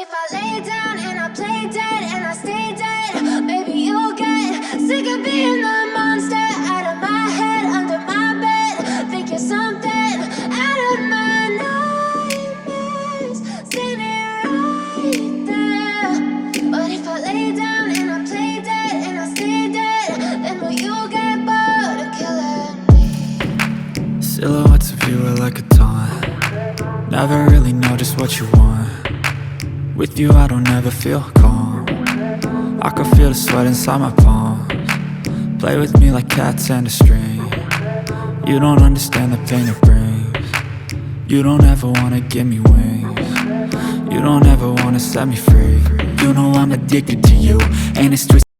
if I lay down and I play dead and I stay dead, maybe you'll get sick of being the monster out of my head, under my bed, thinking something out of my nightmares, standing right there. But if I lay down and I play dead and I stay dead, then will you get bored of killing me? Silhouettes of you are like a taunt. Never really know just what you want. With you I don't ever feel calm. I can feel the sweat inside my palms. Play with me like cats and a string. You don't understand the pain it brings. You don't ever wanna give me wings. You don't ever wanna set me free. You know I'm addicted to you, and it's twisted.